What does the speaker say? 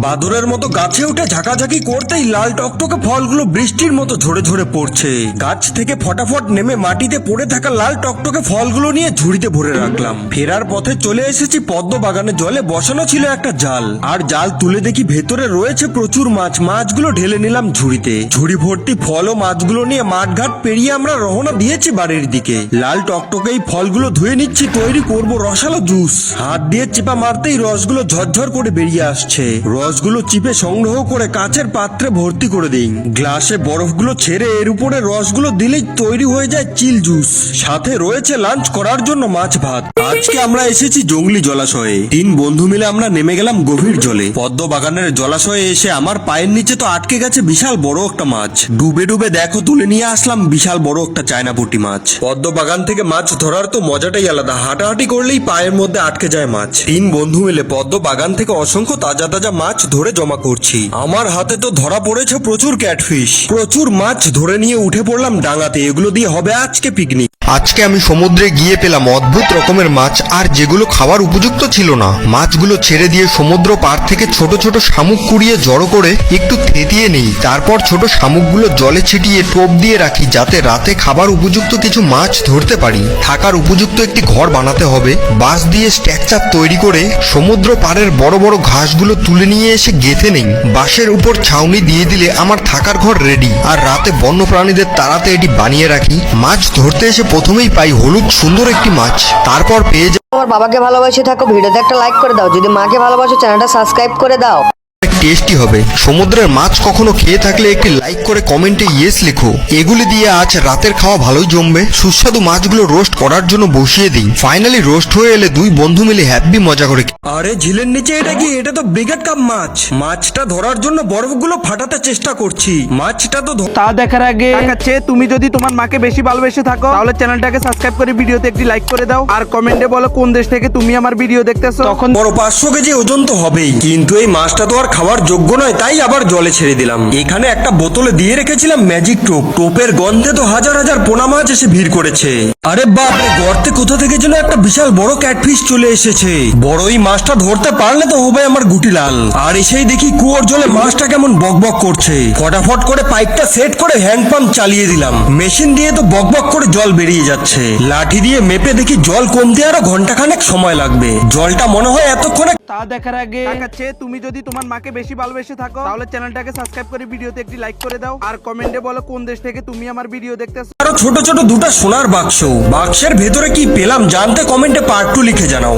বাদুরের মতো গাছে উঠে ঝাঁকাঝাঁকি করতেই লাল টকটকে ফলগুলো বৃষ্টির মতো ঝরে ঝরে পড়ছে। গাছ থেকে ফটাফট নেমে মাটিতে পড়ে থাকা লাল টকটকে ফলগুলো নিয়ে ঝুড়িতে ভরে রাখলাম। ফেরার পথে চলে এসেছি পদ্ম বাগানে। জলে বসানো ছিল একটা জাল, আর জাল তুলে দেখি ভেতরে রয়েছে প্রচুর মাছ। মাছগুলো ঢেলে নিলাম ঝুড়িতে। ঝুড়ি ভর্তি ফল ও মাছগুলো নিয়ে মাঠঘাট পেরিয়ে আমরা রওনা দিয়েছি বাড়ির দিকে। লাল টকটকে এই ফলগুলো ধুয়ে নিচ্ছি, তৈরি করব রসালো জুস। হাত দিয়ে চেপা মারতেই রসগুলো ঝরঝর করে বেরিয়ে আসছে। রসগুলো চিপে সংগ্রহ করে কাচের পাত্রে ভর্তি করে দিই। গ্লাসে বরফগুলো ছেড়ে এর উপরে রসগুলো দিলেই তৈরি হয়ে যায় চিল জুস। সাথে রয়েছে লাঞ্চ করার জন্য মাছ ভাত। আজকে আমরা এসেছি জঙ্গলি জলাশয়ে। 3 বন্ধু মিলে আমরা নেমে গেলাম গভীর জলে। পদ্ম বাগানের জলাশয়ে এসে আমার পায়ের নিচে তো আটকে গেছে বিশাল বড় একটা মাছ। ডুবে ডুবে দেখো তুলে নিয়ে আসলাম বিশাল বড় একটা চায়না পুঁটি মাছ। পদ্ম বাগান থেকে মাছ ধরার তো মজাটাই আলাদা। হাঁটাহাঁটি করলেই পায়ের মধ্যে আটকে যায় মাছ। 3 বন্ধু মিলে পদ্ম বাগান থেকে অসংখ্য তাজা তাজা মাছ ধরে জমা করছি। আমার হাতে তো ধরা পড়েছে প্রচুর ক্যাটফিশ। প্রচুর মাছ ধরে নিয়ে উঠে পড়লাম ডাঙাতে। এগুলো দিয়ে হবে আজকে পিকনিক। আজকে আমি সমুদ্রে গিয়ে পেলাম অদ্ভুত রকমের মাছ, আর যেগুলো খাবার উপযুক্ত ছিল না। মাছগুলো ছেড়ে দিয়ে সমুদ্র পার থেকে ছোট ছোট শামুক কুড়িয়ে জড়ো করে একটু থেতিয়ে নেই। তারপর ছোট শামুকগুলো জলে ছিটিয়ে টোপ দিয়ে রাখি, যাতে রাতে খাবার উপযুক্ত কিছু মাছ ধরতে পারি। থাকার উপযুক্ত একটি ঘর বানাতে হবে। বাঁশ দিয়ে স্ট্রাকচার তৈরি করে সমুদ্র পাড়ের বড় বড় ঘাসগুলো তুলে নিয়ে এসে গেঁথে নেই। বাঁশের উপর ছাউনি দিয়ে দিলে আমার থাকার ঘর রেডি। আর রাতে বন্য প্রাণীদের তাড়াতে এটি বানিয়ে রাখি। মাছ ধরতে এসে প্রথমেই পাই হলুদ সুন্দর একটি মাছ। তারপর পেয়ে যাই তোমার বাবাকে ভালোবাসে থাকো, ভিডিওতে একটা লাইক করে দাও। যদি মাকে ভালোবাসো, চ্যানেলটা সাবস্ক্রাইব করে দাও। টেস্টি হবে। সমুদ্রের মাছ কখনো খেয়ে থাকলে একটি লাইক করে কমেন্টে ইয়েস লিখো। এগুলি দিয়ে আজ রাতের খাওয়া ভালোই জমবে। সুস্বাদু মাছগুলো রোস্ট করার জন্য বসিয়ে দিই। ফাইনালি রোস্ট হয়ে এলে 2 বন্ধু মিলে হ্যাপি মজা করে। আরে ঝিলের নিচে এটা কি? এটা তো ব্রিগেড কাপ মাছ। মাছটা ধরার জন্য বরফগুলো ফাটাতে চেষ্টা করছি। মাছটা তো তা দেখার আগে দেখাচ্ছে, তুমি যদি তোমার মাকে বেশি ভালোবেসে থাকো তাহলে চ্যানেলটাকে সাবস্ক্রাইব করে ভিডিওতে একটি লাইক করে দাও। আর কমেন্টে বলো কোন দেশ থেকে তুমি আমার ভিডিও দেখতেছো। তখন বড় 500 কেজি ওজন তো হবেই, কিন্তু এই মাছটা তো আর খাওয়ার যোগ্য নয়, তাই আবার জলে ছেড়ে দিলাম। এখানে একটা বোতলে দিয়ে রেখেছিলাম ম্যাজিক টোপ। টোপের গন্ধে তো হাজার হাজার পোনা মাছ এসে ভিড় করেছে। আরে বাপরে, গর্তে কোথা থেকে যেন একটা বিশাল বড় ক্যাটফিশ চলে এসেছে। বড়ই মাছটা ধরতে পারলে তো হবে আমার গুটি লাল। আর এসেই দেখি কুয়োর জলে মাছটা কেমন বকবক করছে। ফটাফট করে পাইপটা সেট করে হ্যান্ড পাম্প চালিয়ে দিলাম। মেশিন দিয়ে তো বকবক করে জল বেরিয়ে যাচ্ছে। লাঠি দিয়ে মেপে দেখি জল কমতে আরো ঘন্টাখানেক সময় লাগবে। জলটা মনে হয় এতক্ষণে। তা দেখার আগে দেখাচ্ছে, তুমি যদি তোমার মাকে বেশি ভালোবেসে থাকো তাহলে চ্যানেলটাকে সাবস্ক্রাইব করে ভিডিওতে একটি লাইক করে দাও। আর কমেন্টে বলো কোন দেশ থেকে তুমি আমার ভিডিও দেখতেছো। আরো ছোট ছোট 2টা সোনার বাক্স। বাক্সের ভেতরে কি পেলাম জানতে কমেন্টে পার্ট 2 লিখে জানাও।